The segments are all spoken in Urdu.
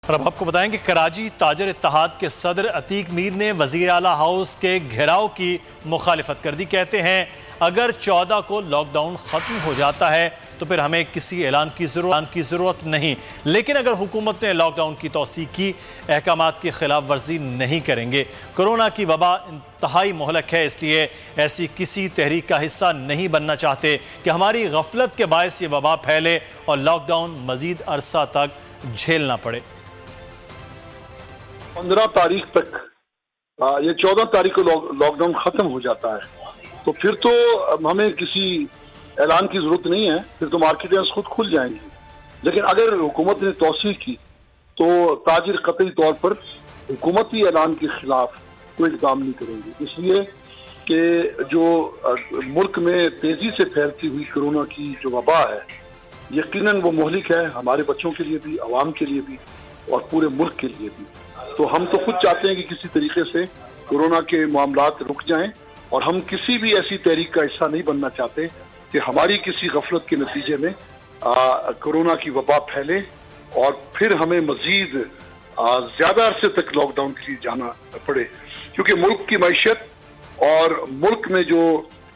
اور اب آپ کو بتائیں کہ کراچی تاجر اتحاد کے صدر عتیق میر نے وزیر اعلیٰ ہاؤس کے گھیراؤ کی مخالفت کر دی۔ کہتے ہیں اگر 14 کو لاک ڈاؤن ختم ہو جاتا ہے تو پھر ہمیں کسی اعلان کی ضرورت نہیں، لیکن اگر حکومت نے لاک ڈاؤن کی توسیع کی احکامات کی خلاف ورزی نہیں کریں گے۔ کورونا کی وبا انتہائی مہلک ہے، اس لیے ایسی کسی تحریک کا حصہ نہیں بننا چاہتے کہ ہماری غفلت کے باعث یہ وبا پھیلے اور لاک ڈاؤن مزید عرصہ تک جھیلنا پڑے۔ 15 تاریخ تک یہ 14 تاریخ کو لاک ڈاؤن ختم ہو جاتا ہے تو پھر تو ہمیں کسی اعلان کی ضرورت نہیں ہے، پھر تو مارکیٹیں خود کھل جائیں گی۔ لیکن اگر حکومت نے توسیع کی تو تاجر قطعی طور پر حکومتی اعلان کے خلاف کوئی اقدام نہیں کریں گے، اس لیے کہ جو ملک میں تیزی سے پھیلتی ہوئی کورونا کی جو وبا ہے یقیناً وہ مہلک ہے، ہمارے بچوں کے لیے بھی، عوام کے لیے بھی اور پورے ملک کے لیے بھی۔ تو ہم تو خود چاہتے ہیں کہ کسی طریقے سے کورونا کے معاملات رک جائیں، اور ہم کسی بھی ایسی تحریک کا حصہ نہیں بننا چاہتے کہ ہماری کسی غفلت کے نتیجے میں کورونا کی وبا پھیلے اور پھر ہمیں مزید زیادہ عرصے تک لاک ڈاؤن کے لیے جانا پڑے، کیونکہ ملک کی معیشت اور ملک میں جو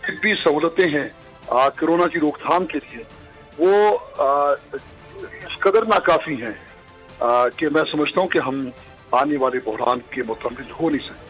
طبی سہولتیں ہیں کورونا کی روک تھام کے لیے وہ اس قدر ناکافی ہیں کہ میں سمجھتا ہوں کہ ہم آنے والے بحران کے متحمل ہو نہیں سکتے۔